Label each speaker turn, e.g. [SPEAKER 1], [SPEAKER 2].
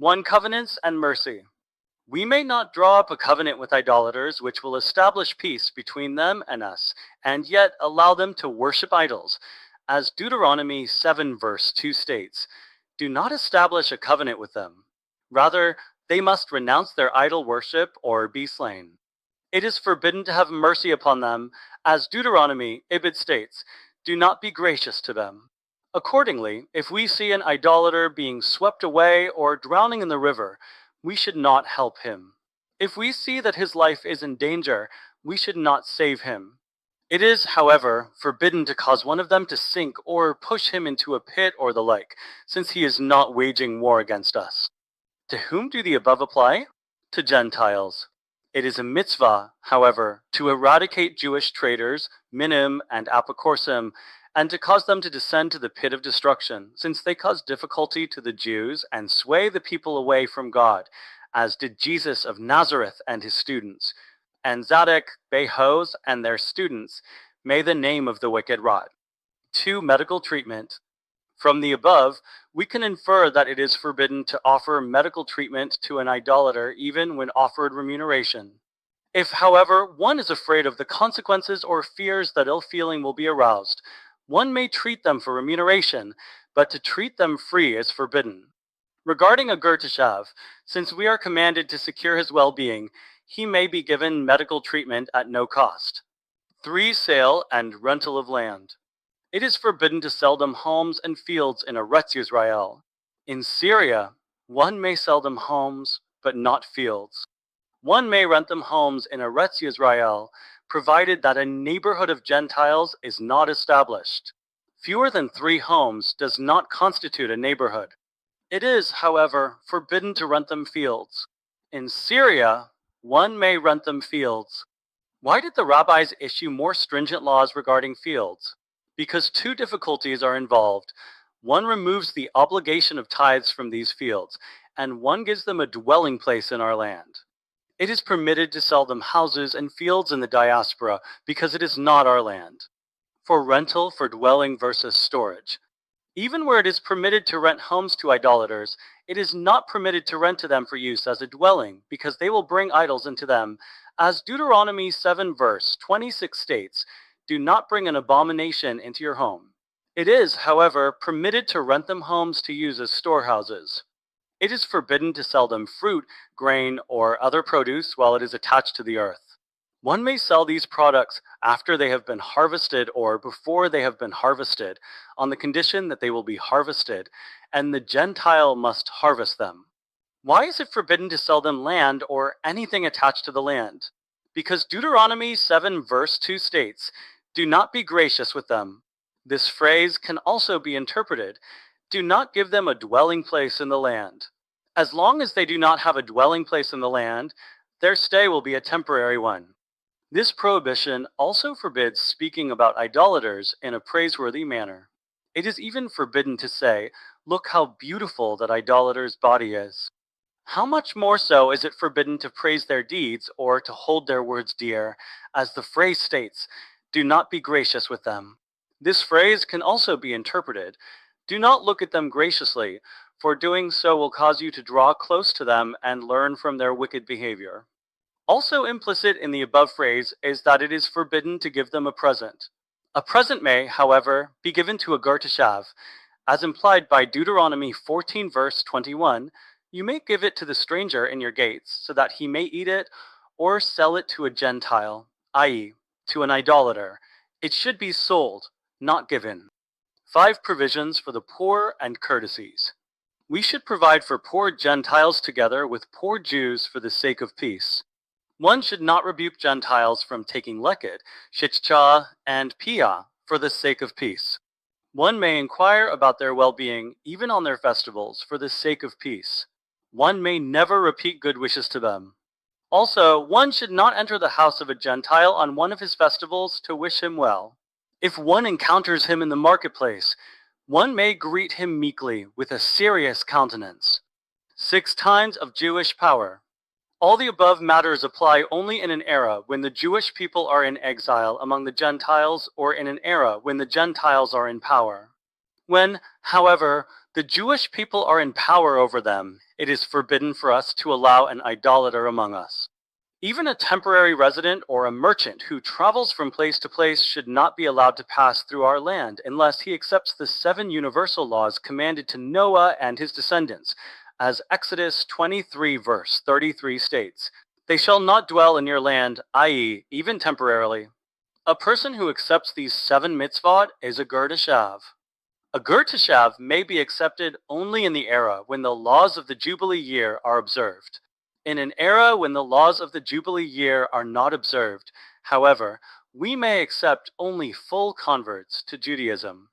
[SPEAKER 1] 1. Covenants and mercy. We may not draw up a covenant with idolaters which will establish peace between them and us, and yet allow them to worship idols. As Deuteronomy 7 verse 2 states, do not establish a covenant with them. Rather, they must renounce their idol worship or be slain. It is forbidden to have mercy upon them, as Deuteronomy Ibid states, do not be gracious to them. Accordingly, if we see an idolater being swept away or drowning in the river, we should not help him. If we see that his life is in danger, we should not save him. It is, however, forbidden to cause one of them to sink or push him into a pit or the like, since he is not waging war against us. To whom do the above apply? To Gentiles. It is a mitzvah, however, to eradicate Jewish traitors, minim and apocorsim, and to cause them to descend to the pit of destruction, since they cause difficulty to the Jews and sway the people away from God, as did Jesus of Nazareth and his students, and Zadok, Behoz, and their students, may the name of the wicked rot. 2. Medical treatment. From the above, we can infer that it is forbidden to offer medical treatment to an idolater even when offered remuneration. If, however, one is afraid of the consequences or fears that ill feeling will be aroused, one may treat them for remuneration, but to treat them free is forbidden. Regarding a ger teshav, since we are commanded to secure his well-being, he may be given medical treatment at no cost. 3. Sale and rental of land. It is forbidden to sell them homes and fields in Eretz Yisrael. In Syria, one may sell them homes, but not fields. One may rent them homes in Eretz Yisrael, provided that a neighborhood of Gentiles is not established. Fewer than 3 homes does not constitute a neighborhood. It is, however, forbidden to rent them fields. In Syria, one may rent them fields. Why did the rabbis issue more stringent laws regarding fields? Because 2 difficulties are involved. One removes the obligation of tithes from these fields, and one gives them a dwelling place in our land. It is permitted to sell them houses and fields in the diaspora because it is not our land. For rental for dwelling versus storage. Even where it is permitted to rent homes to idolaters, it is not permitted to rent to them for use as a dwelling because they will bring idols into them. As Deuteronomy 7 verse 26 states, do not bring an abomination into your home. It is, however, permitted to rent them homes to use as storehouses. It is forbidden to sell them fruit, grain, or other produce while it is attached to the earth. One may sell these products after they have been harvested or before they have been harvested, on the condition that they will be harvested, and the Gentile must harvest them. Why is it forbidden to sell them land or anything attached to the land? Because Deuteronomy 7 verse 2 states, do not be gracious with them. This phrase can also be interpreted, do not give them a dwelling place in the land. As long as they do not have a dwelling place in the land, their stay will be a temporary one. This prohibition also forbids speaking about idolaters in a praiseworthy manner. It is even forbidden to say, look how beautiful that idolater's body is. How much more so is it forbidden to praise their deeds or to hold their words dear, as the phrase states, do not be gracious with them. This phrase can also be interpreted, do not look at them graciously, for doing so will cause you to draw close to them and learn from their wicked behavior. Also implicit in the above phrase is that it is forbidden to give them a present. A present may, however, be given to a ger teshav. As implied by Deuteronomy 14 verse 21, you may give it to the stranger in your gates, so that he may eat it, or sell it to a Gentile, i.e., to an idolater. It should be sold, not given. 5 provisions for the poor and courtesies. We should provide for poor Gentiles together with poor Jews for the sake of peace. One should not rebuke Gentiles from taking leket, shitcha, and piyah for the sake of peace. One may inquire about their well-being even on their festivals for the sake of peace. One may never repeat good wishes to them. Also, one should not enter the house of a Gentile on one of his festivals to wish him well. If one encounters him in the marketplace, one may greet him meekly with a serious countenance. 6 times of Jewish power. All the above matters apply only in an era when the Jewish people are in exile among the Gentiles or in an era when the Gentiles are in power. When, however, the Jewish people are in power over them, it is forbidden for us to allow an idolater among us. Even a temporary resident or a merchant who travels from place to place should not be allowed to pass through our land unless he accepts the 7 universal laws commanded to Noah and his descendants, as Exodus 23 verse 33 states, "They shall not dwell in your land, i.e., even temporarily." A person who accepts these 7 mitzvot is a ger teshav. A ger teshav may be accepted only in the era when the laws of the Jubilee year are observed. In an era when the laws of the Jubilee year are not observed, however, we may accept only full converts to Judaism.